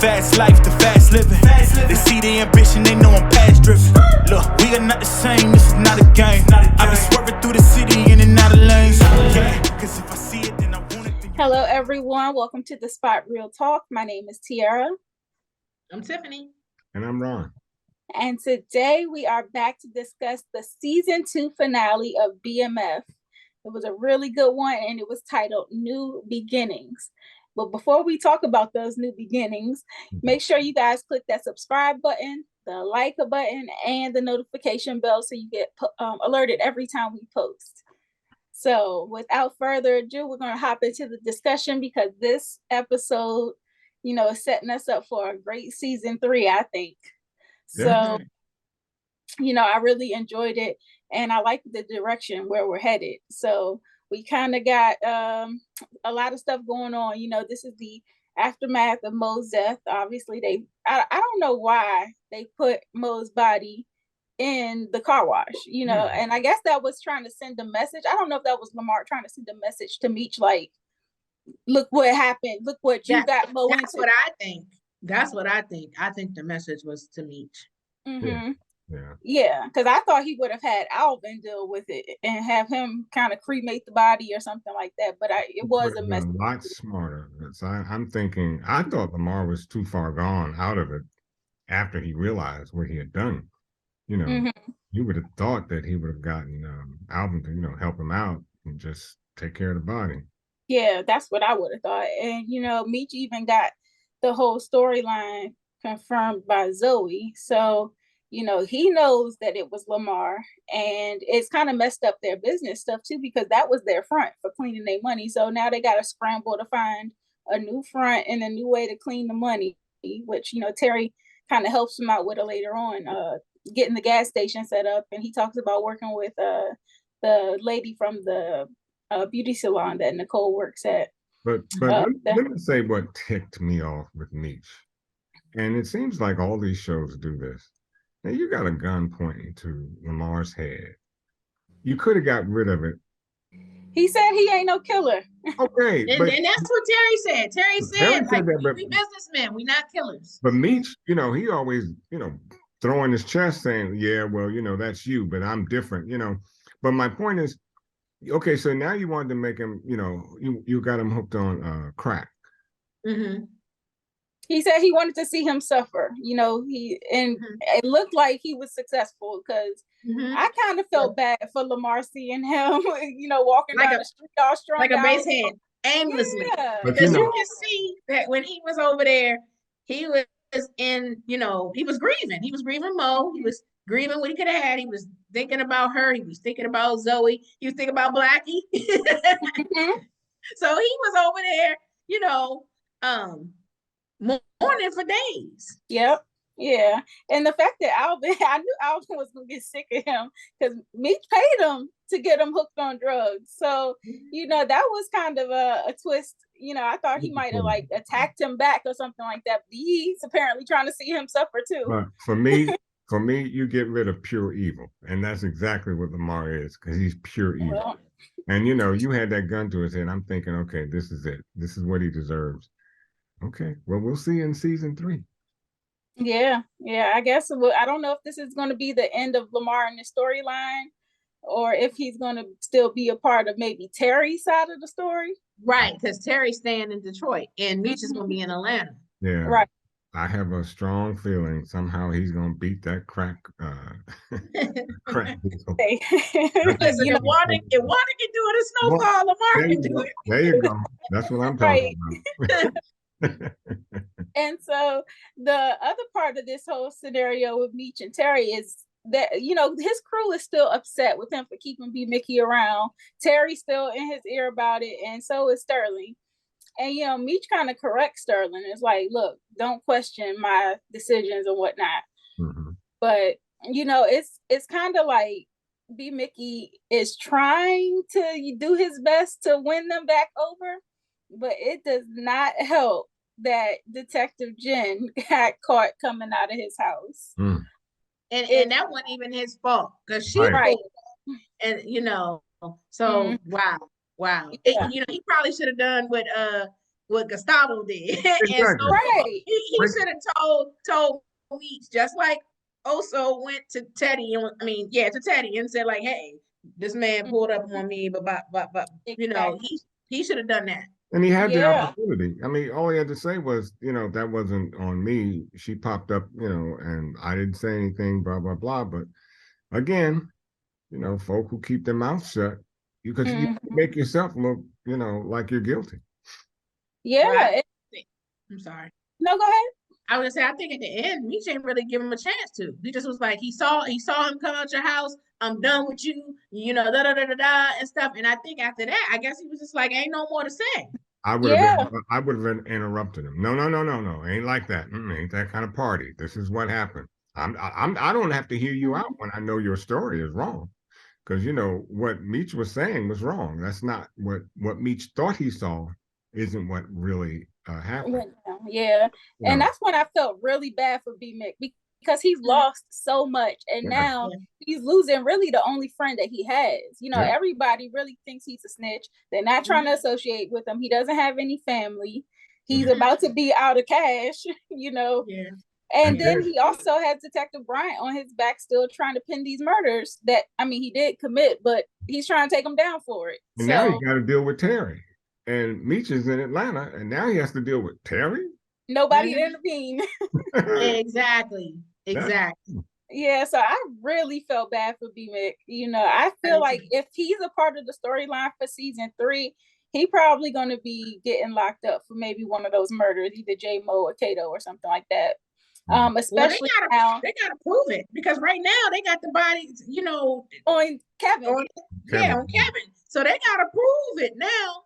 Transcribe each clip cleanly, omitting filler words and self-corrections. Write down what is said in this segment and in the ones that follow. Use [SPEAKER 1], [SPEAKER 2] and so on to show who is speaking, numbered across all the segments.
[SPEAKER 1] fast life, the fast living. They see the ambition, they know I'm past driven. Look, we are not the same, this is not a game. I be swerving through the city in and out of lanes. Yeah, cause if I see it, then I want it.
[SPEAKER 2] Hello, everyone. Welcome to the Spot Real Talk. My name is Tiara.
[SPEAKER 3] I'm Tiffany.
[SPEAKER 4] And I'm Ron.
[SPEAKER 2] And today we are back to discuss the Season 2 finale of BMF. It was a really good one, and it was titled New Beginnings. But before we talk about those new beginnings, make sure you guys click that subscribe button, the like button, and the notification bell so you get alerted every time we post. So without further ado, we're going to hop into the discussion because this episode, is setting us up for a great season 3, I think. So, I really enjoyed it, and I like the direction where we're headed. So we kind of got a lot of stuff going on. This is the aftermath of Mo's death. Obviously, I don't know why they put Mo's body in the car wash, and I guess that was trying to send a message. I don't know if that was Lamar trying to send a message to Meech, like, look what happened. Look what you got Mo into.
[SPEAKER 3] That's what I think. That's what I think. I think the message was to Meech.
[SPEAKER 2] Mm-hmm. Yeah, because I thought he would have had Alvin deal with it and have him kind of cremate the body or something like that. But it was a mess.
[SPEAKER 4] A lot smarter. So I'm thinking, I thought Lamar was too far gone out of it after he realized what he had done. You would have thought that he would have gotten Alvin to, help him out and just take care of the body.
[SPEAKER 2] Yeah, that's what I would have thought. And, Meech even got the whole storyline confirmed by Zoe. So, he knows that it was Lamar, and it's kind of messed up their business stuff too, because that was their front for cleaning their money. So now they got to scramble to find a new front and a new way to clean the money, which, Terry kind of helps him out with it later on, getting the gas station set up. And he talks about working with the lady from the beauty salon that Nicole works at.
[SPEAKER 4] But let me say what ticked me off with Meech. And it seems like all these shows do this. Now, you got a gun pointing to Lamar's head. You could have got rid of it.
[SPEAKER 2] He said he ain't no killer.
[SPEAKER 4] Okay.
[SPEAKER 3] And that's what Terry said. Terry said we businessmen, we not killers.
[SPEAKER 4] But Meech, he always, throwing his chest saying, yeah, well, that's you, but I'm different, But my point is, okay, so now you wanted to make him, you got him hooked on crack.
[SPEAKER 3] Mm-hmm.
[SPEAKER 2] He said he wanted to see him suffer, it looked like he was successful because I kind of felt bad for Lamar seeing him, walking down the street all strung
[SPEAKER 3] like a basehead, aimlessly. Yeah. Because you can see that when he was over there, he was in, he was grieving. He was grieving Mo. He was grieving what he could have had. He was thinking about her. He was thinking about Zoe. He was thinking about Blackie. So he was over there, mourning for days.
[SPEAKER 2] Yep. Yeah. And the fact that I knew Alvin was going to get sick of him because Meech paid him to get him hooked on drugs. So, that was kind of a twist. I thought he might have attacked him back or something like that. But he's apparently trying to see him suffer too.
[SPEAKER 4] But for me, you get rid of pure evil. And that's exactly what Lamar is, because he's pure evil. Well, and, you had that gun to his head. I'm thinking, okay, this is it. This is what he deserves. Okay, well, we'll see in season 3.
[SPEAKER 2] Yeah, I guess. Well, I don't know if this is going to be the end of Lamar in the storyline, or if he's going to still be a part of maybe Terry's side of the story.
[SPEAKER 3] Right, because Terry's staying in Detroit, and Meech is going to be in Atlanta.
[SPEAKER 4] Yeah,
[SPEAKER 2] right.
[SPEAKER 4] I have a strong feeling somehow he's going to beat that crack. Crack.
[SPEAKER 3] Listen, if Wanda can do it in Snowfall, Lamar can do it.
[SPEAKER 4] There you go. That's what I'm talking about.
[SPEAKER 2] And so the other part of this whole scenario with Meech and Terry is that, his crew is still upset with him for keeping B-Mickie around. Terry's still in his ear about it, and so is Sterling. And, Meech kind of corrects Sterling. It's like, look, don't question my decisions and whatnot. Mm-hmm. But, it's kind of like B-Mickie is trying to do his best to win them back over, but it does not help that Detective Jen got caught coming out of his house.
[SPEAKER 4] Mm.
[SPEAKER 3] And that wasn't even his fault, because she
[SPEAKER 2] right.
[SPEAKER 3] And so wow.
[SPEAKER 2] Yeah.
[SPEAKER 3] He probably should have done what Gustavo did.
[SPEAKER 4] Exactly.
[SPEAKER 3] And so
[SPEAKER 2] Right.
[SPEAKER 3] he should have told Meech, just like Oso went to Teddy to Teddy and said like, hey, this man pulled up on me, but you know, he should have done that.
[SPEAKER 4] And he had the opportunity. I mean, all he had to say was, you know, that wasn't on me. She popped up, you know, and I didn't say anything, blah, blah, blah. But again, you know, folk who keep their mouth shut, because you make yourself look, you know, like you're guilty.
[SPEAKER 2] Yeah.
[SPEAKER 3] Well, I'm sorry.
[SPEAKER 2] No, go ahead.
[SPEAKER 3] I was gonna say, I think at the end, Meech ain't really give him a chance to. He just was like, he saw him come out your house. I'm done with you, you know, da da da da da and stuff. And I think after that, I guess he was just like, ain't no more to say.
[SPEAKER 4] I would have interrupted him. No. Ain't like that. Ain't that kind of party. This is what happened. I don't have to hear you out when I know your story is wrong. Because you know what Meech was saying was wrong. That's not what Meech thought he saw, isn't what really happened.
[SPEAKER 2] Yeah. And that's when I felt really bad for B-Mickie, because he's lost so much, and now he's losing really the only friend that he has. You know, everybody really thinks he's a snitch. They're not trying to associate with him. He doesn't have any family. He's about to be out of cash, you know. Yeah. And then he also has Detective Bryant on his back, still trying to pin these murders that, I mean, he did commit, but he's trying to take him down for it.
[SPEAKER 4] And now he got to deal with Terry. And Meech is in Atlanta, and now he has to deal with Terry.
[SPEAKER 2] Nobody intervened.
[SPEAKER 3] Exactly.
[SPEAKER 2] Yeah, so I really felt bad for B-Mickie. You know, I feel like if he's a part of the storyline for season 3, he probably going to be getting locked up for maybe one of those murders, either J-Mo or Kato or something like that. Especially
[SPEAKER 3] now they gotta prove it, because right now they got the body, you know,
[SPEAKER 2] on Kevin.
[SPEAKER 3] On Kevin. So they gotta prove it now.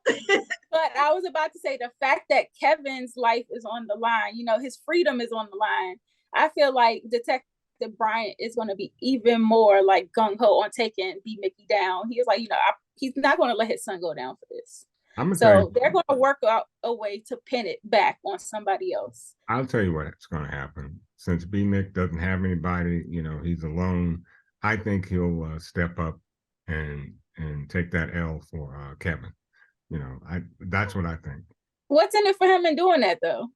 [SPEAKER 2] But I was about to say, the fact that Kevin's life is on the line, you know, his freedom is on the line. I feel like Detective Bryant is going to be even more like gung-ho on taking B-Mickie down. He was like, you know, he's not going to let his son go down for this. So they're going to work out a way to pin it back on somebody else.
[SPEAKER 4] I'll tell you what's going to happen. Since B-Mickie doesn't have anybody, you know, he's alone. I think he'll step up and take that L for Kevin. You know, that's what I think.
[SPEAKER 2] What's in it for him in doing that, though?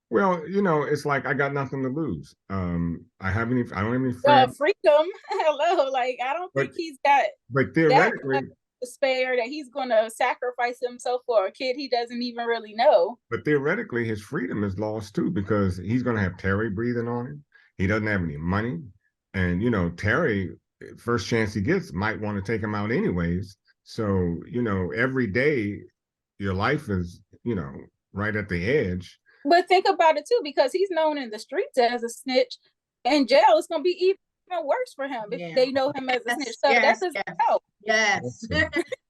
[SPEAKER 4] Well, you know, it's like I got nothing to lose. I don't have any friends.
[SPEAKER 2] Freedom. Hello, like I don't think he's got.
[SPEAKER 4] But theoretically,
[SPEAKER 2] despair that he's going to sacrifice himself for a kid he doesn't even really know.
[SPEAKER 4] But theoretically, his freedom is lost too, because he's going to have Terry breathing on him. He doesn't have any money, and you know, Terry, first chance he gets, might want to take him out anyways. So you know, every day your life is, you know, right at the edge.
[SPEAKER 2] But think about it too, because he's known in the streets as a snitch. In jail, it's going to be even worse for him if they know him as a snitch. So that doesn't help.
[SPEAKER 3] Yes.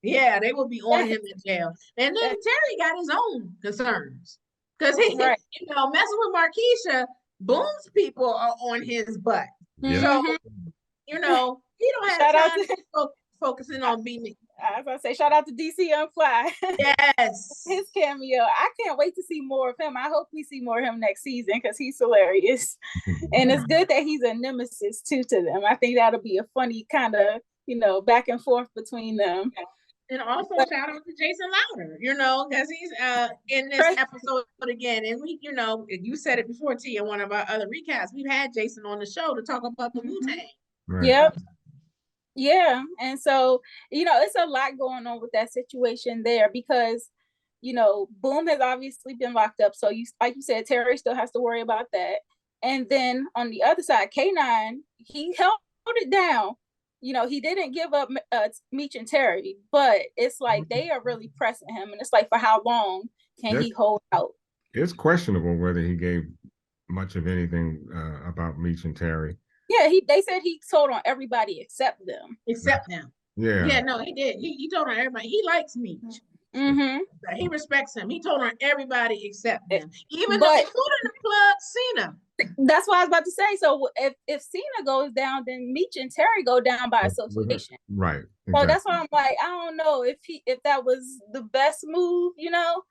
[SPEAKER 3] Yeah, they will be on him in jail. And then Terry got his own concerns. Because he, you know, messing with Markeisha, Boom's people are on his butt.
[SPEAKER 4] Yeah.
[SPEAKER 3] So, you know, he don't have time to focusing on B-Mickie.
[SPEAKER 2] I was going to say, shout out to DC Young Fly.
[SPEAKER 3] Yes.
[SPEAKER 2] His cameo. I can't wait to see more of him. I hope we see more of him next season, because he's hilarious. And it's good that he's a nemesis too to them. I think that'll be a funny kind of, you know, back and forth between them.
[SPEAKER 3] And also shout out to Jason Louder, you know, because he's in this episode again. And we, you know, you said it before, T, in one of our other recaps, we've had Jason on the show to talk about the Wu-Tang.
[SPEAKER 4] Right.
[SPEAKER 2] Yep. Yeah. And so, you know, it's a lot going on with that situation there, because, you know, Boom has obviously been locked up. So like you said, Terry still has to worry about that. And then on the other side, K9, he held it down. You know, he didn't give up Meech and Terry, but it's like they are really pressing him. And it's like, for how long can he hold out?
[SPEAKER 4] It's questionable whether he gave much of anything about Meech and Terry.
[SPEAKER 2] Yeah, they said he told on everybody except them.
[SPEAKER 3] Except them.
[SPEAKER 4] Yeah.
[SPEAKER 3] Yeah, no, he did. He told on everybody. He likes Meech.
[SPEAKER 2] Mm-hmm.
[SPEAKER 3] He respects him. He told on everybody except them. Even though, including the plug Cena.
[SPEAKER 2] That's what I was about to say. So if Cena goes down, then Meech and Terry go down by association.
[SPEAKER 4] Right. Exactly.
[SPEAKER 2] So that's why I'm like, I don't know if that was the best move, you know.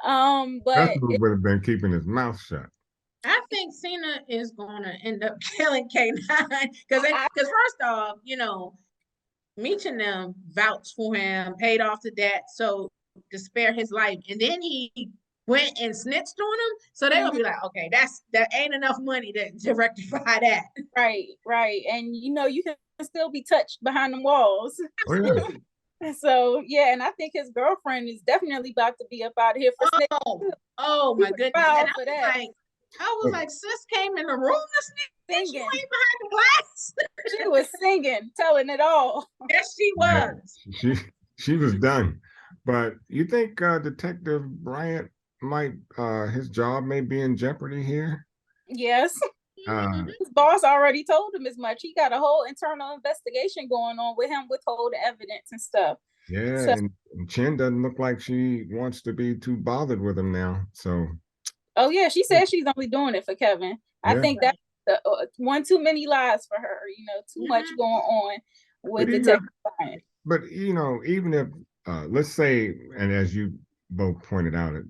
[SPEAKER 2] But
[SPEAKER 4] that would have been keeping his mouth shut.
[SPEAKER 3] I think Cena is gonna end up killing K9 because first off, you know, Meech and them vouched for him, paid off the debt, so to spare his life, and then he went and snitched on him. So they're gonna be like, okay, that ain't enough money to rectify that.
[SPEAKER 2] Right. And you can still be touched behind the walls.
[SPEAKER 3] Absolutely.
[SPEAKER 2] So yeah, and I think his girlfriend is definitely about to be up out of here for snitching.
[SPEAKER 3] Oh my goodness. And I was like, sis came in the room to snitch. You ain't behind the glass.
[SPEAKER 2] She was singing, telling it all.
[SPEAKER 3] Yes, she was.
[SPEAKER 4] She was done. But you think Detective Bryant might his job may be in jeopardy here?
[SPEAKER 2] Yes. His boss already told him as much. He got a whole internal investigation going on with him withholding evidence and stuff.
[SPEAKER 4] Yeah, so, and Chen doesn't look like she wants to be too bothered with him now. So.
[SPEAKER 2] Oh yeah, she says she's only doing it for Kevin. Yeah. I think that's one too many lies for her. Too much going on with Detective Bryant.
[SPEAKER 4] But even if let's say, and as you both pointed out, it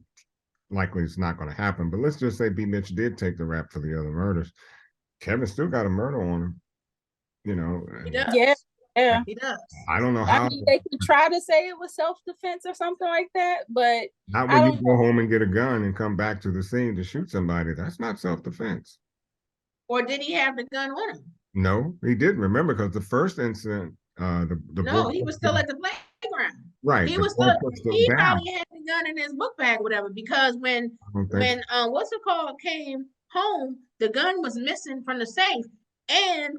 [SPEAKER 4] likely it's not going to happen. But let's just say B. Mitch did take the rap for the other murders. Kevin still got a murder on him.
[SPEAKER 3] He does.
[SPEAKER 2] Yeah,
[SPEAKER 3] he does.
[SPEAKER 4] I don't know how.
[SPEAKER 2] I mean, they can try to say it was self-defense or something like that, but
[SPEAKER 4] not when you go home and get a gun and come back to the scene to shoot somebody. That's not self-defense.
[SPEAKER 3] Or did he have the gun on him?
[SPEAKER 4] No, he didn't. Remember, because the first incident,
[SPEAKER 3] he was still at the playground.
[SPEAKER 4] Right.
[SPEAKER 3] He was he probably had the gun in his book bag, or whatever, because when what's it called came home, the gun was missing from the safe. And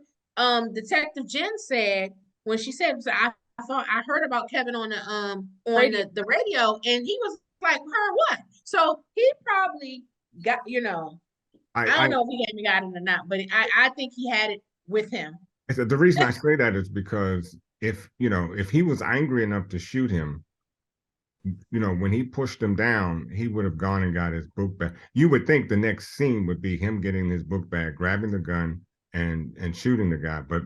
[SPEAKER 3] Detective Jen said, when she said, I thought I heard about Kevin on the radio, and he was like, her what? So he probably got, I don't know if he hadn't got it or not, but I think he had it with him.
[SPEAKER 4] The reason I say that is because if he was angry enough to shoot him, when he pushed him down, he would have gone and got his book bag. You would think the next scene would be him getting his book bag, grabbing the gun, and shooting the guy. But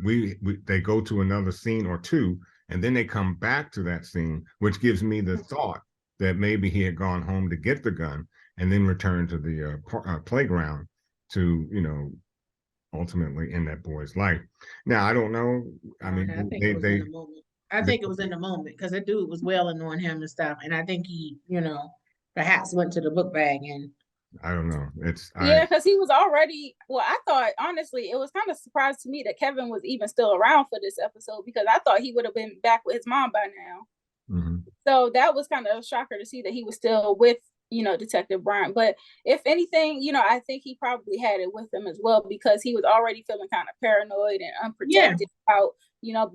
[SPEAKER 4] they go to another scene or two, and then they come back to that scene, which gives me the thought that maybe he had gone home to get the gun and then return to the playground to ultimately end that boy's life. Now I don't know. I mean,
[SPEAKER 3] I think it was in the moment because the dude was wailing on him and stuff, and I think he, perhaps went to the book bag and.
[SPEAKER 4] I don't know.
[SPEAKER 2] Because he was already. Well, I thought honestly, it was kind of surprised to me that Kevin was even still around for this episode, because I thought he would have been back with his mom by now.
[SPEAKER 4] Mm-hmm.
[SPEAKER 2] So that was kind of a shocker to see that he was still with Detective Bryant. But if anything, I think he probably had it with him as well, because he was already feeling kind of paranoid and unprotected about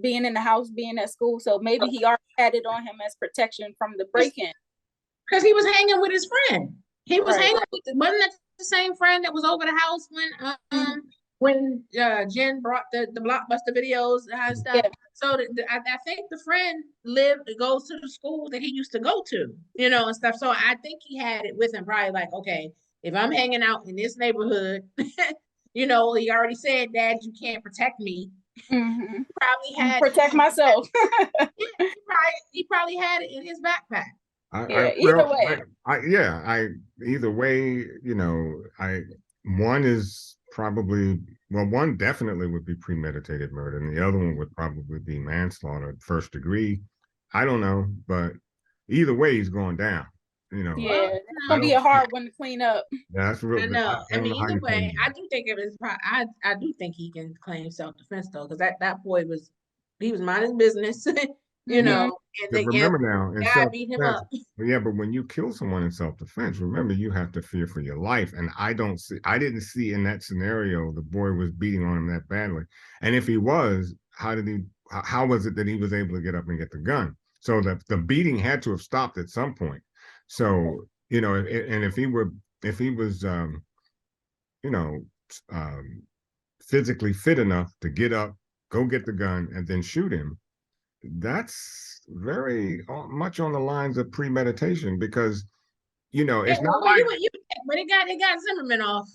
[SPEAKER 2] being in the house, being at school. So maybe he already had it on him as protection from the break-in.
[SPEAKER 3] Because he was hanging with his friend. He was hanging with, wasn't that the same friend that was over the house when Jen brought the Blockbuster videos and stuff? Yeah. So I think the friend goes to the school that he used to go to, and stuff. So I think he had it with him, probably like, okay, if I'm hanging out in this neighborhood, he already said, Dad, you can't protect me.
[SPEAKER 2] Mm-hmm.
[SPEAKER 3] Probably had
[SPEAKER 2] protect myself.
[SPEAKER 3] he probably had it in his backpack.
[SPEAKER 2] Either
[SPEAKER 4] way, one is probably, one definitely would be premeditated murder, and the other one would probably be manslaughter, first degree. I don't know, but either way, he's going down.
[SPEAKER 2] It's gonna be a hard one to clean up.
[SPEAKER 4] Yeah, that's real.
[SPEAKER 3] I know. I mean, either way, I do think it was. I do think he can claim self-defense though, because that boy was minding business. And
[SPEAKER 4] remember now,
[SPEAKER 3] God beat him up.
[SPEAKER 4] Yeah, but when you kill someone in self-defense, remember you have to fear for your life. And I didn't see in that scenario the boy was beating on him that badly. And if he was, how was it that he was able to get up and get the gun? So the beating had to have stopped at some point. So and if he was physically fit enough to get up, go get the gun, and then shoot him, that's very much on the lines of premeditation, because it's not like
[SPEAKER 3] but it got Zimmerman off.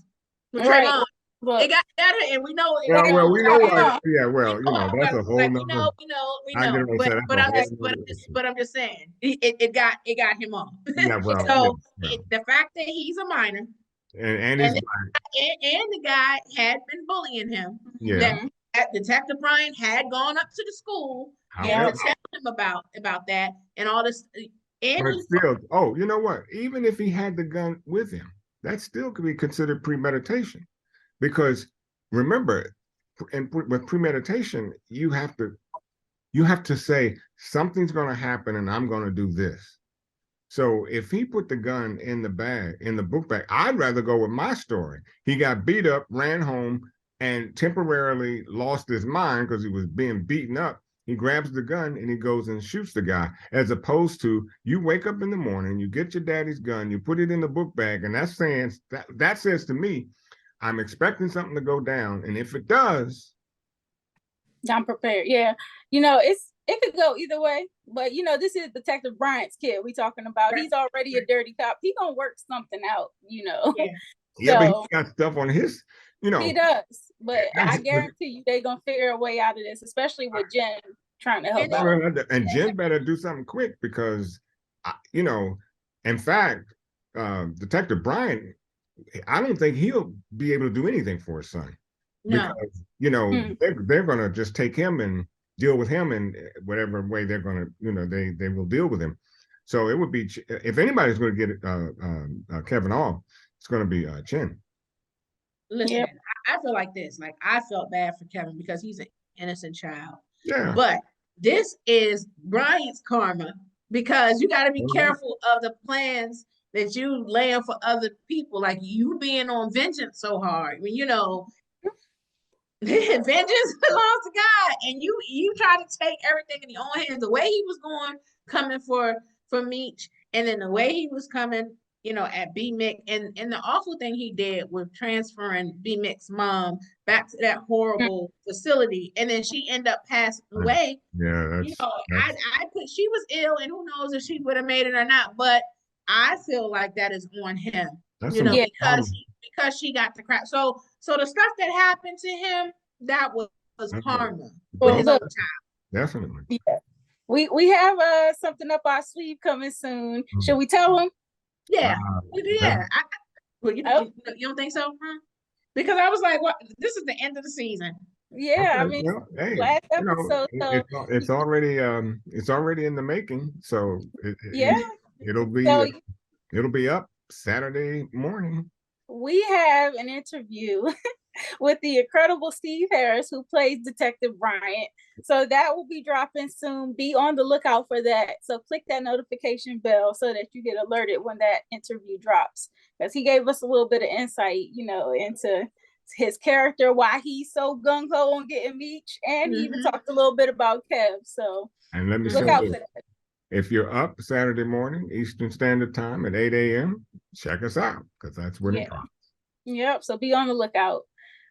[SPEAKER 2] Right.
[SPEAKER 3] It got it, and we know.
[SPEAKER 4] We know why. Yeah, that's a whole nother.
[SPEAKER 3] We know. But I'm just saying, it got him off.
[SPEAKER 4] Yeah,
[SPEAKER 3] the fact that he's a minor,
[SPEAKER 4] and
[SPEAKER 3] the guy had been bullying him.
[SPEAKER 4] Yeah.
[SPEAKER 3] That Detective Bryant had gone up to the school and tell him about that and all this.
[SPEAKER 4] But still, oh, you know what? Even if he had the gun with him, that still could be considered premeditation. Because remember, with premeditation, you have to say something's going to happen and I'm going to do this. So if he put the gun in the bag, in the book bag, I'd rather go with my story. He got beat up, ran home, and temporarily lost his mind because he was being beaten up. He grabs the gun and he goes and shoots the guy, as opposed to you wake up in the morning, you get your daddy's gun, you put it in the book bag, and that's saying that says to me, I'm expecting something to go down, and if it does,
[SPEAKER 2] I'm prepared. Yeah, it could go either way, but this is Detective Bryant's kid we talking about. He's already a dirty cop. He gonna work something out,
[SPEAKER 4] Yeah, but he got stuff on his,
[SPEAKER 2] He does, but I guarantee you they gonna figure a way out of this, especially with Jen trying to help out.
[SPEAKER 4] And Jen better do something quick because, in fact, Detective Bryant, I don't think he'll be able to do anything for his son.
[SPEAKER 3] No.
[SPEAKER 4] Because, they're going to just take him and deal with him in whatever way they're going to, they will deal with him. So it would be, if anybody's going to get Kevin off, it's going to be Chen.
[SPEAKER 3] Listen, I feel like this. Like, I felt bad for Kevin because he's an innocent child.
[SPEAKER 4] Yeah.
[SPEAKER 3] But this is Bryant's karma because you got to be careful of the plans that you lay for other people. Like, you being on vengeance so hard. I mean, vengeance belongs to God, and you try to take everything in your own hands. The way he was coming for Meech, and then the way he was coming, at B-Mickie, and the awful thing he did with transferring B-Mickie's mom back to that horrible facility, and then she ended up passing away.
[SPEAKER 4] Yeah,
[SPEAKER 3] I put she was ill, and who knows if she would have made it or not. But I feel like that is on him, because she got the crap. So the stuff that happened to him, that was karma with his own child.
[SPEAKER 4] Definitely.
[SPEAKER 2] Yeah. We have something up our sleeve coming soon. Should we tell him?
[SPEAKER 3] Yeah. You don't think so? Because I was like, what? This is the end of the season.
[SPEAKER 2] Yeah, okay, last episode.
[SPEAKER 4] It's already in the making. So it'll be up Saturday morning.
[SPEAKER 2] We have an interview with the incredible Steve Harris, who plays Detective Bryant. So that will be dropping soon. Be on the lookout for that. So click that notification bell so that you get alerted when that interview drops. Because he gave us a little bit of insight, into his character, why he's so gung-ho on getting Meech, and he even talked a little bit about Kev. So
[SPEAKER 4] and let me
[SPEAKER 2] look out for that.
[SPEAKER 4] If you're up Saturday morning, Eastern Standard Time at 8 a.m., check us out, because that's when it drops.
[SPEAKER 2] Yep, so be on the lookout.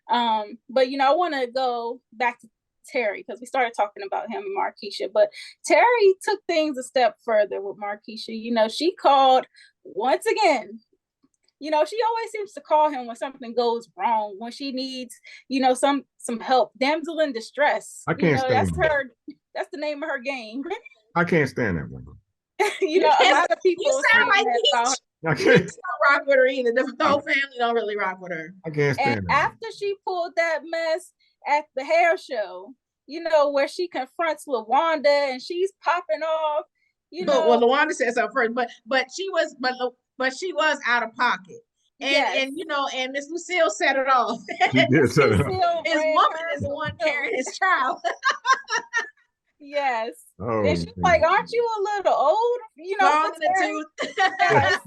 [SPEAKER 2] But I want to go back to Terry, because we started talking about him and Markeisha, but Terry took things a step further with Markeisha. She called once again. She always seems to call him when something goes wrong, when she needs, some help. Damsel in distress.
[SPEAKER 4] I can't stand
[SPEAKER 2] that. That's the name of her game.
[SPEAKER 4] I can't stand that woman.
[SPEAKER 2] A lot of people.
[SPEAKER 3] You sound like Meech don't rock with her either. The whole family don't really rock with her.
[SPEAKER 4] I can't stand
[SPEAKER 2] and
[SPEAKER 4] that.
[SPEAKER 2] After she pulled that mess at the hair show, where she confronts LaWanda and she's popping off.
[SPEAKER 3] Well, LaWanda said something first, but she was out of pocket. And and Miss Lucille set it off.
[SPEAKER 4] She did set it off.
[SPEAKER 3] His woman is the one carrying his child.
[SPEAKER 2] Yes.
[SPEAKER 4] Oh,
[SPEAKER 2] and she's like, "Aren't you a little old?"
[SPEAKER 3] Long in the tooth.
[SPEAKER 2] Yes.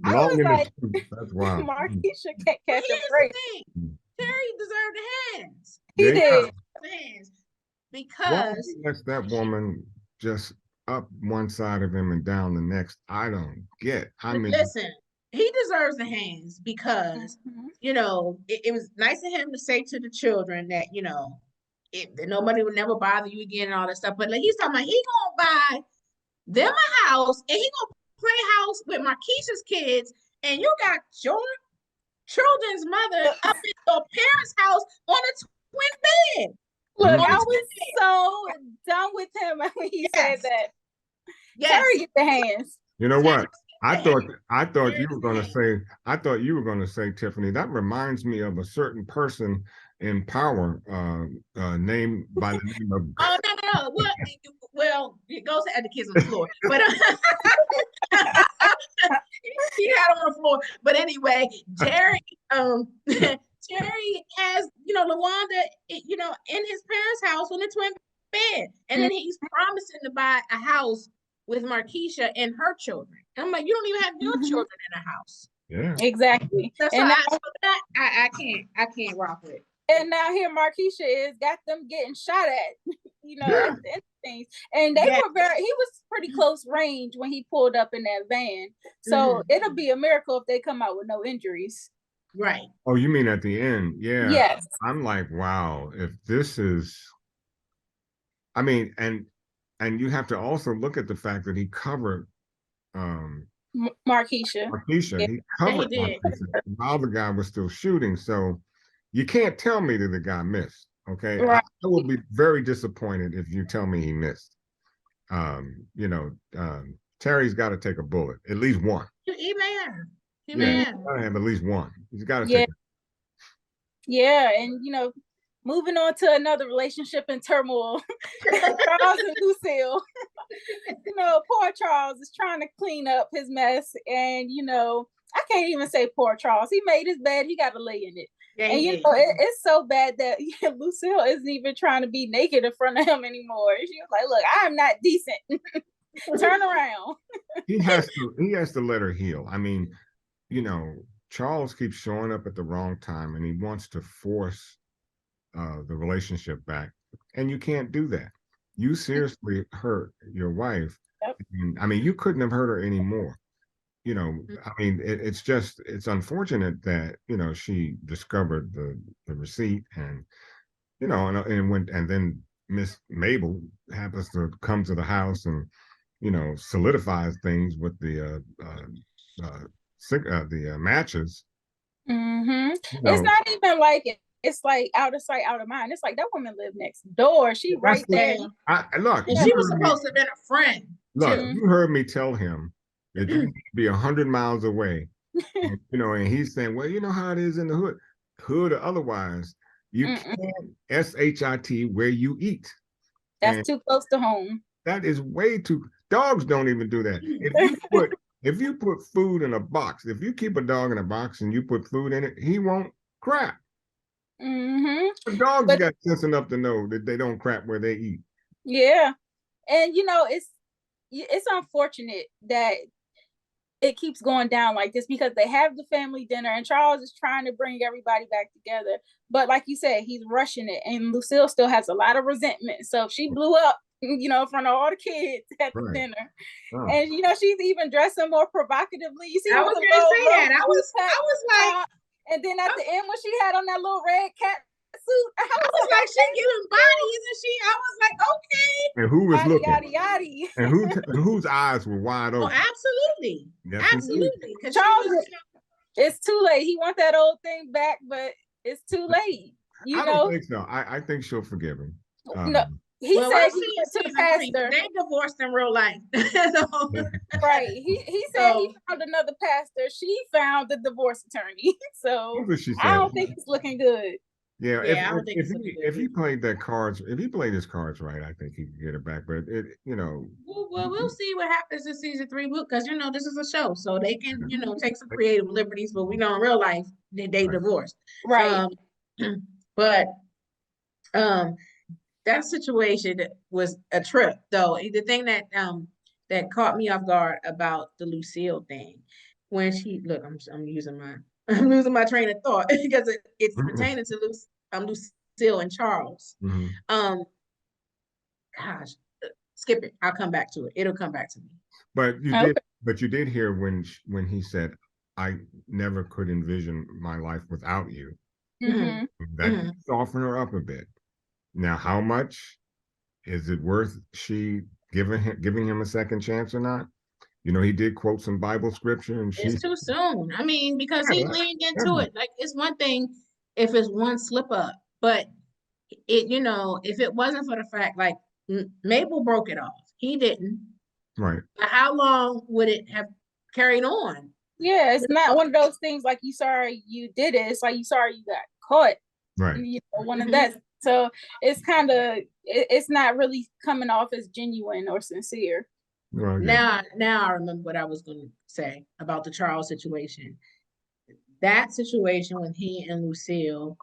[SPEAKER 4] Long in the tooth. That's wild.
[SPEAKER 2] Markeisha can't catch a break.
[SPEAKER 3] Terry deserved the hands.
[SPEAKER 2] He did.
[SPEAKER 3] The hands. Because
[SPEAKER 4] that's that woman just up one side of him and down the next. I don't get.
[SPEAKER 3] Listen, he deserves the hands because it was nice of him to say to the children that that nobody would never bother you again and all that stuff. But he's talking about he gonna buy them a house and he gonna play house with Markeisha's kids, and you got your children's mother up in your parents' house on a twin bed.
[SPEAKER 2] Look, I was so done with him when he said that. Terry, get the hands.
[SPEAKER 4] You know what? I thought you were going to say, Tiffany, that reminds me of a certain person in power named by the name of.
[SPEAKER 3] Oh, no. well, it goes at the kids on the floor, but he had on the floor. But anyway, Terry, Terry has, LaWanda, in his parents' house on the twin bed, and then he's promising to buy a house with Markeisha and her children. And I'm like, you don't even have your children in a house.
[SPEAKER 4] Yeah,
[SPEAKER 2] exactly.
[SPEAKER 3] So
[SPEAKER 2] and
[SPEAKER 3] I can't rock with it.
[SPEAKER 2] And now here Markeisha is got them getting shot at, at the end of things. And they were he was pretty close range when he pulled up in that van. So it'll be a miracle if they come out with no injuries.
[SPEAKER 3] Right.
[SPEAKER 4] Oh, you mean at the end? Yeah.
[SPEAKER 2] Yes.
[SPEAKER 4] I'm like, wow, if this is, I mean, and you have to also look at the fact that he covered
[SPEAKER 2] Markeisha.
[SPEAKER 4] Yeah. He covered Markeisha while the guy was still shooting. So you can't tell me that the guy missed. Okay. Right. I will be very disappointed if you tell me he missed. Terry's got to take a bullet, at least one.
[SPEAKER 3] He may have.
[SPEAKER 4] He's got to have at least one. He's got to take it.
[SPEAKER 2] Yeah, and moving on to another relationship in turmoil. Charles and Lucille. Poor Charles is trying to clean up his mess. And, I can't even say poor Charles. He made his bed. He got to lay in it. Yeah, and, it's so bad that Lucille isn't even trying to be naked in front of him anymore. She was like, look, I'm not decent. Turn around.
[SPEAKER 4] He has to let her heal. I mean, Charles keeps showing up at the wrong time and he wants to force the relationship back. And you can't do that. You seriously hurt your wife. Yep. And, I mean, you couldn't have hurt her anymore. I mean, it's unfortunate that, she discovered the receipt and, and then Miss Mabel happens to come to the house and, solidifies things with the matches.
[SPEAKER 2] It's not even like it. It's like out of sight, out of mind. It's like that woman lived next door. She right there.
[SPEAKER 4] Look,
[SPEAKER 3] and she was supposed to have been a friend.
[SPEAKER 4] Look, you heard me tell him that you need to be 100 miles away. And, and he's saying, well, you know how it is in the hood or otherwise. You can't SHIT where you eat.
[SPEAKER 2] That's too close to home.
[SPEAKER 4] That is way too. Dogs don't even do that. If you put food in a box, if you keep a dog in a box and you put food in it, he won't crap. The dogs got sense enough to know that they don't crap where they eat.
[SPEAKER 2] Yeah, and it's unfortunate that it keeps going down like this because they have the family dinner and Charles is trying to bring everybody back together. But like you said, he's rushing it, and Lucille still has a lot of resentment. So if she blew up, in front of all the kids at the dinner, and she's even dressing more provocatively. You see,
[SPEAKER 3] I was going to say that. I was like.
[SPEAKER 2] And then at the end, when she had on that little red cat suit, I was
[SPEAKER 3] like, she giving bodies, and I was like, okay.
[SPEAKER 4] And who was
[SPEAKER 2] yaddy,
[SPEAKER 4] looking?
[SPEAKER 2] Yaddy.
[SPEAKER 4] And whose eyes were wide open?
[SPEAKER 3] Oh, absolutely,
[SPEAKER 4] yes,
[SPEAKER 3] absolutely.
[SPEAKER 2] Charles, it's too late. He wants that old thing back, but it's too late.
[SPEAKER 4] I don't think so. I think she'll forgive him.
[SPEAKER 2] No. He said he went to the pastor.
[SPEAKER 3] They divorced in real life.
[SPEAKER 2] Right. He said he found another pastor. She found the divorce attorney. So I don't think it's looking good.
[SPEAKER 4] Yeah, if he played his cards right, I think he could get it back. But
[SPEAKER 3] Well, we'll see what happens in season 3, because this is a show, so they can take some creative liberties. But we know in real life they divorced,
[SPEAKER 2] right?
[SPEAKER 3] But that situation was a trip, though. The thing that caught me off guard about the Lucille thing, when I'm losing my train of thought because it's pertaining to Lucille and Charles. Gosh, skip it. I'll come back to it. It'll come back to me.
[SPEAKER 4] But you did hear when he said, "I never could envision my life without you." That softened her up a bit. Now, how much is it worth she giving him a second chance or not? He did quote some Bible scripture, and
[SPEAKER 3] it's too soon. I mean, because he leaned into it. Like, it's one thing if it's one slip up, but if it wasn't for the fact, like, Mabel broke it off, he didn't.
[SPEAKER 4] Right.
[SPEAKER 3] How long would it have carried on?
[SPEAKER 2] Yeah, it's not one of those things like you sorry you did it. It's like you sorry you got caught.
[SPEAKER 4] Right.
[SPEAKER 2] One of that So it's kind of, it's not really coming off as genuine or sincere.
[SPEAKER 4] Well, yeah.
[SPEAKER 3] Now I remember what I was going to say about the Charles situation. That situation when he and Lucille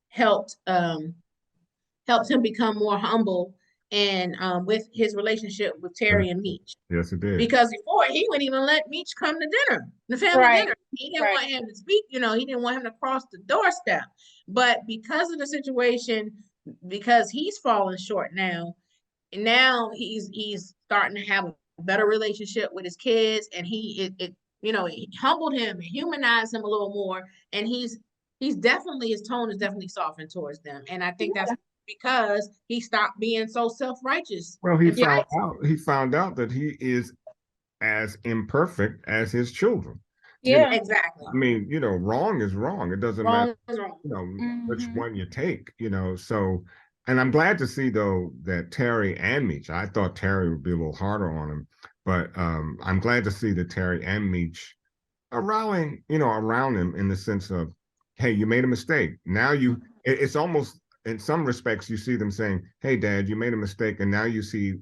[SPEAKER 3] helped helped him become more humble and with his relationship with Terry and Meech.
[SPEAKER 4] Yes, it did.
[SPEAKER 3] Because before he wouldn't even let Meech come to dinner, the family dinner. He didn't want him to speak, he didn't want him to cross the doorstep. But because of the situation, because he's fallen short now he's starting to have a better relationship with his kids, and it humbled him and humanized him a little more, and he's definitely, his tone is definitely softened towards them, and I think that's because he stopped being so self-righteous.
[SPEAKER 4] Well, he found out that he is as imperfect as his children.
[SPEAKER 2] Yeah,
[SPEAKER 3] exactly.
[SPEAKER 4] I mean, wrong is wrong. It doesn't matter, which one you take, so. And I'm glad to see, though, that Terry and Meech, I thought Terry would be a little harder on him, but I'm glad to see that Terry and Meech are rallying, around him in the sense of, hey, you made a mistake. Now it's almost, in some respects, you see them saying, hey, Dad, you made a mistake, and now you see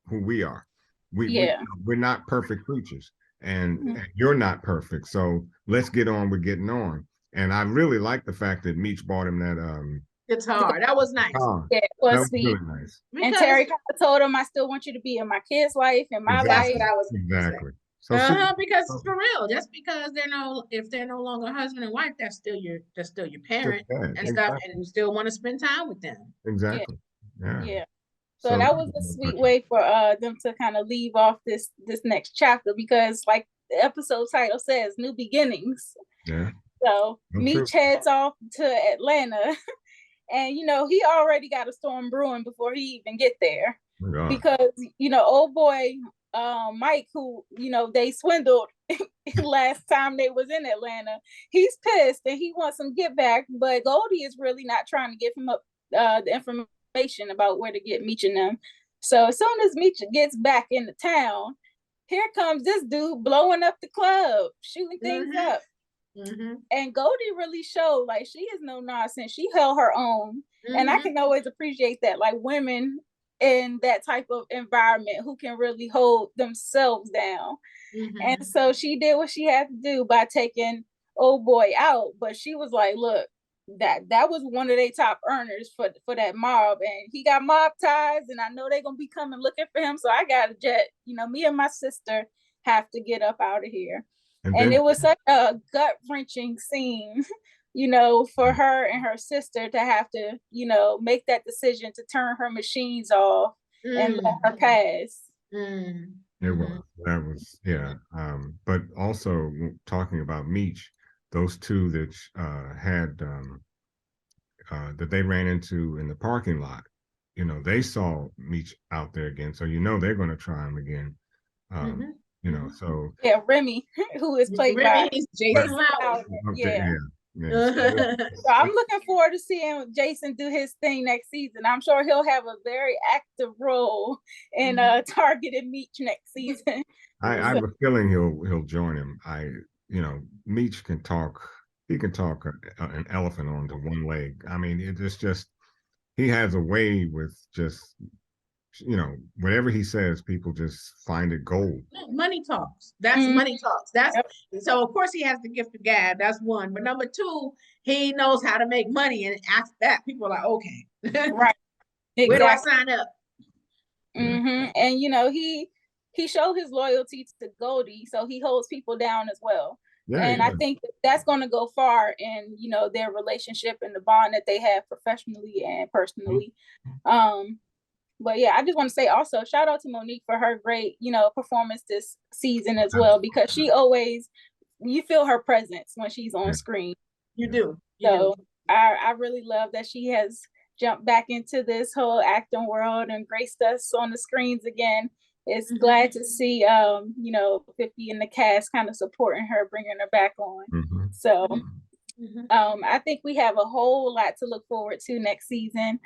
[SPEAKER 4] who we are. We're not perfect creatures, and you're not perfect. So let's get on with getting on. And I really like the fact that Meech bought him that
[SPEAKER 3] guitar. That was nice.
[SPEAKER 2] Yeah, it was sweet.
[SPEAKER 4] Really nice.
[SPEAKER 2] And Terry told him, I still want you to be in my kid's life and my life.
[SPEAKER 3] That's what I was
[SPEAKER 4] exactly.
[SPEAKER 3] So because for real, just because if they're no longer husband and wife, that's still your parent and stuff, and you still want to spend time with them.
[SPEAKER 4] Exactly. Yeah.
[SPEAKER 2] So that was a sweet way for them to kind of leave off this next chapter, because like the episode title says, new beginnings.
[SPEAKER 4] Yeah.
[SPEAKER 2] So Meech heads off to Atlanta. And, he already got a storm brewing before he even get there. Because, old boy, Mike, who, they swindled last time they was in Atlanta, he's pissed and he wants some get back. But Goldie is really not trying to give him up the information about where to get Meech and them. So as soon as Meech gets back into town, here comes this dude blowing up the club, shooting things up. And Goldie really showed like she is no nonsense. She held her own, and I can always appreciate that, like women in that type of environment who can really hold themselves down. And so she did what she had to do by taking old boy out. But she was like, "Look, that was one of their top earners for that mob, and he got mob ties, and I know they're gonna be coming looking for him. So I got a jet. Me and my sister have to get up out of here." And it was such a gut-wrenching scene, for her and her sister to have to, make that decision to turn her machines off and let her pass.
[SPEAKER 4] It was. That was, yeah. But also talking about Meech, those two that had that they ran into in the parking lot, they saw Meech out there again, so they're going to try him again. So
[SPEAKER 2] yeah, Remy, who is played by
[SPEAKER 3] Jason Lowry.
[SPEAKER 2] So I'm looking forward to seeing Jason do his thing next season. I'm sure he'll have a very active role in Target and Meech next season.
[SPEAKER 4] I have a feeling he'll join him. Meech can talk. He can talk an elephant onto one leg. I mean, it's just he has a way with just. Whatever he says, people just find it gold.
[SPEAKER 3] Money talks. That's money talks. So of course he has the gift of gab. That's one. But number two, he knows how to make money. And after that, people are like, okay.
[SPEAKER 2] Right. Exactly.
[SPEAKER 3] Where do I sign up?
[SPEAKER 2] And he showed his loyalty to Goldie, so he holds people down as well. I think that's going to go far in their relationship and the bond that they have professionally and personally. But yeah, I just want to say also shout out to Monique for her great, performance this season as well, because she always, you feel her presence when she's on screen.
[SPEAKER 3] You do.
[SPEAKER 2] I really love that she has jumped back into this whole acting world and graced us on the screens again. It's glad to see, 50 in the cast kind of supporting her, bringing her back on. So I think we have a whole lot to look forward to next season.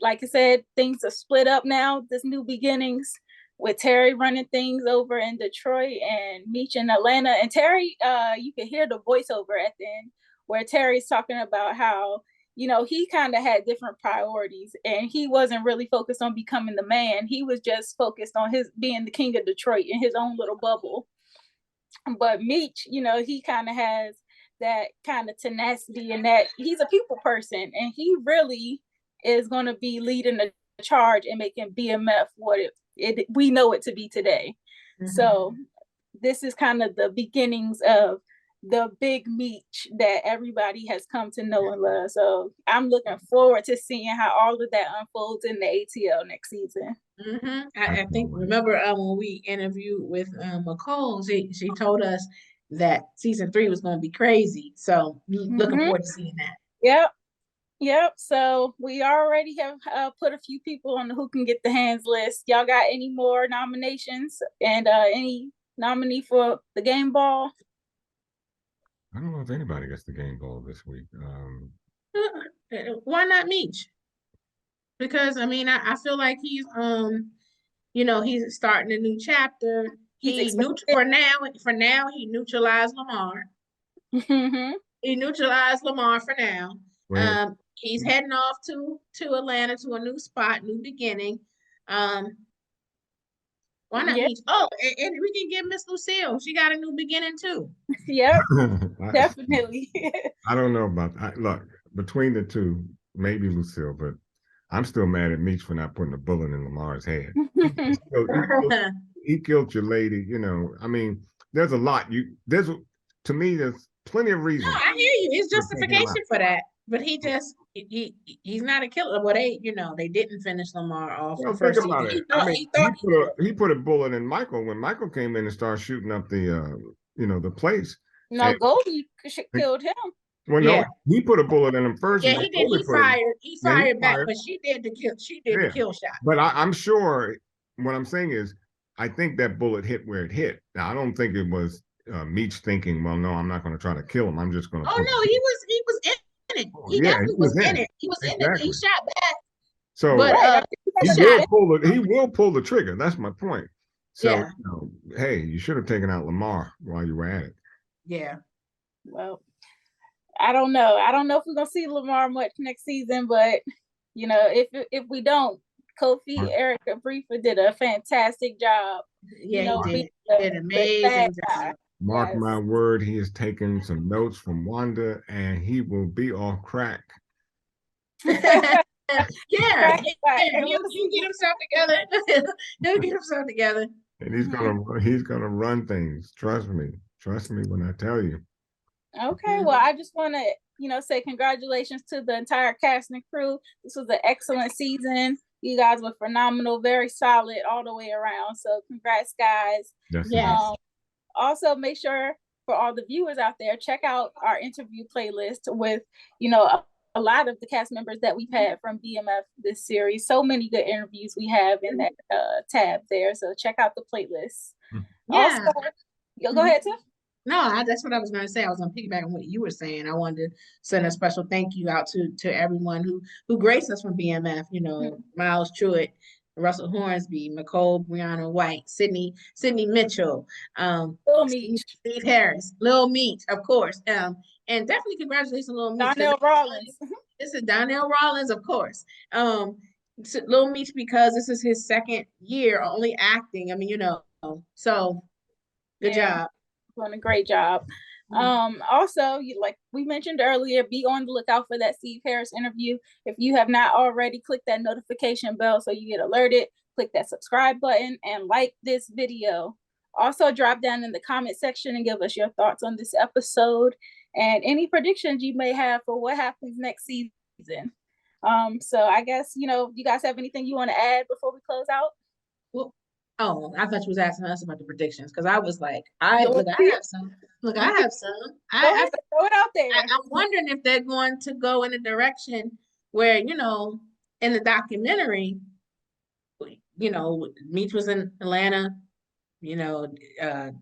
[SPEAKER 2] Like I said, things are split up now, this new beginnings, with Terry running things over in Detroit and Meech in Atlanta. And Terry, you can hear the voiceover at the end where Terry's talking about how you know, he kind of had different priorities, and he wasn't really focused on becoming the man. He was just focused on his being the king of Detroit in his own little bubble. But Meech, you know, he kind of has that kind of tenacity, and that he's a people person, and he really is going to be leading the charge and making BMF what we know it to be today. So this is kind of the beginnings of the big Meech that everybody has come to know and love. So I'm looking forward to seeing how all of that unfolds in the ATL next season.
[SPEAKER 3] I think, remember when we interviewed with McCall, she told us that season 3 was going to be crazy. So looking forward to seeing that.
[SPEAKER 2] Yep. So we already have put a few people on the Who Can Get the Hands list. Y'all got any more nominations and any nominee for the game ball?
[SPEAKER 4] I don't know if anybody gets the game ball this week.
[SPEAKER 3] Why not Meech? Because I mean, I feel like he's you know, he's starting a new chapter. For now he neutralized Lamar. He neutralized Lamar for now. He's heading off to Atlanta to a new spot, new beginning. Why not Meech? Oh, and we can get Miss Lucille. She got a new beginning too.
[SPEAKER 2] Yep, definitely.
[SPEAKER 4] I don't know about that. Look, between the two, maybe Lucille, but I'm still mad at Meech for not putting a bullet in Lamar's head. He killed your lady. You know, I mean, there's a lot. To me, there's plenty of reasons.
[SPEAKER 3] No, I hear you. It's justification for that. But he's not a killer. Well, they didn't finish Lamar off.
[SPEAKER 4] Well, think about it. He put a bullet in Michael when Michael came in and started shooting up the place.
[SPEAKER 2] No, Goldie killed him.
[SPEAKER 4] Well, no, he put a bullet in him first.
[SPEAKER 3] Yeah, he did. He fired back, but she did the kill shot.
[SPEAKER 4] But I'm sure what I'm saying is, I think that bullet hit where it hit. Now, I don't think it was Meech thinking, well, no, I'm not going to try to kill him. I'm just going to.
[SPEAKER 3] Oh no, he was in it. He definitely was in it. He was in it. He shot back.
[SPEAKER 4] So he will pull the trigger. That's my point. So hey, you should have taken out Lamar while you were at it.
[SPEAKER 3] Yeah.
[SPEAKER 2] Well, I don't know. I don't know if we're gonna see Lamar much next season, but you know, if we don't, Kofi, Erica Briefer did a fantastic job.
[SPEAKER 3] Yeah, he did an amazing job.
[SPEAKER 4] Mark my word, he has taken some notes from Wanda, and he will be off crack.
[SPEAKER 3] He'll get himself together. He'll get himself together.
[SPEAKER 4] And he's gonna run things. Trust me when I tell you.
[SPEAKER 2] Okay, well, I just want to, say congratulations to the entire cast and crew. This was an excellent season. You guys were phenomenal, very solid all the way around. So congrats, guys.
[SPEAKER 3] Yes.
[SPEAKER 2] Also, make sure for all the viewers out there, check out our interview playlist with, a lot of the cast members that we've had from BMF this series. So many good interviews we have in that tab there. So check out the playlist.
[SPEAKER 3] Yeah.
[SPEAKER 2] Also, go ahead, Tiff.
[SPEAKER 3] No, that's what I was going to say. I was going to piggyback on what you were saying. I wanted to send a special thank you out to everyone who graced us from BMF. Miles Truitt, Russell Hornsby, Nicole Brianna White, Sydney Mitchell, Steve Harris, Lil Meech, of course, and definitely congratulations, Lil Meech.
[SPEAKER 2] Donnell Rollins.
[SPEAKER 3] This is Donnell Rollins, of course. Lil Meech, because this is his second year only acting. I mean, so good job.
[SPEAKER 2] Doing a great job. Also, like we mentioned earlier, be on the lookout for that Steve Harris interview. If you have not already, click that notification bell so you get alerted. Click that subscribe button and like this video. Also, drop down in the comment section and give us your thoughts on this episode and any predictions you may have for what happens next season. So I guess, you guys have anything you want to add before we close out?
[SPEAKER 3] Well, I thought you was asking us about the predictions, because I was like, I have some. Throw
[SPEAKER 2] it out there.
[SPEAKER 3] I'm wondering if they're going to go in a direction where, in the documentary, Meech was in Atlanta,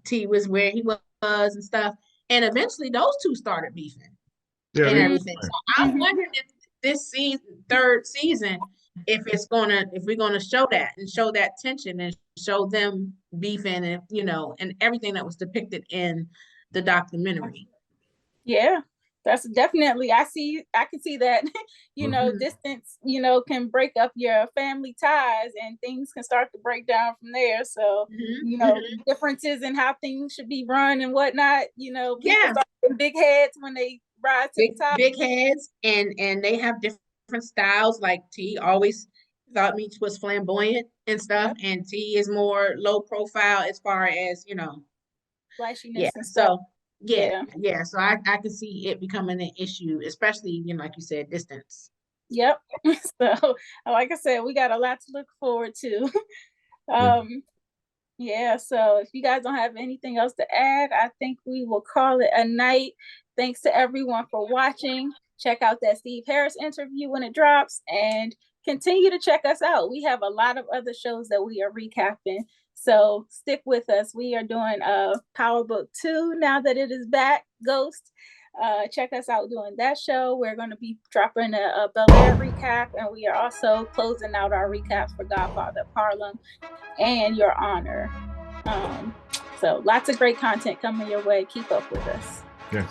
[SPEAKER 3] T was where he was and stuff. And eventually those two started beefing and everything. So I'm wondering if this third season, if we're gonna show that tension and show them beefing and and everything that was depicted in the documentary.
[SPEAKER 2] Yeah, That's definitely, I can see that, distance, can break up your family ties and things can start to break down from there. So, differences in how things should be run and whatnot, people start getting big heads when they rise to the top.
[SPEAKER 3] Big heads, and they have different styles. Like T always thought Meech was flamboyant and stuff, and T is more low profile as far as,
[SPEAKER 2] flashiness and stuff.
[SPEAKER 3] So so I can see it becoming an issue, especially, like you said, distance.
[SPEAKER 2] Yep. So like I said, we got a lot to look forward to. So if you guys don't have anything else to add, I think we will call it a night. Thanks to everyone for watching. Check out that Steve Harris interview when it drops, and continue to check us out. We have a lot of other shows that we are recapping, so stick with us. We are doing Power Book 2 now that it is back, Ghost. Check us out doing that show. We're going to be dropping a Bel Air recap, and we are also closing out our recaps for Godfather of Harlem and Your Honor. So lots of great content coming your way. Keep up with us.
[SPEAKER 4] Yes.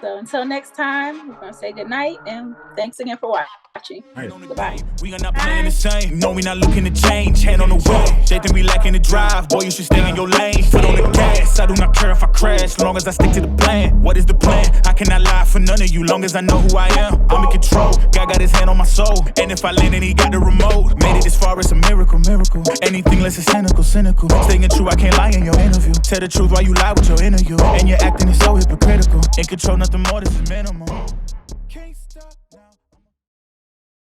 [SPEAKER 2] So until next time, we're going to say goodnight, and thanks again for watching.
[SPEAKER 1] Right.
[SPEAKER 2] Goodbye.
[SPEAKER 1] We are not playing the same. No, we not looking to change. Hand on the wheel. They think we lacking the drive. Boy, you should stay in your lane. Foot on the gas. I do not care if I crash, long as I stick to the plan. What is the plan? I cannot lie for none of you, long as I know who I am. I'm in control. God got his hand on my soul. And if I land, then he got the remote. Made it this far, it's a miracle. Anything less is cynical. Staying true, I can't lie in your interview. Tell the truth while you lie with your interview. And your acting is so hypocritical. In control, nothing more, this is minimal.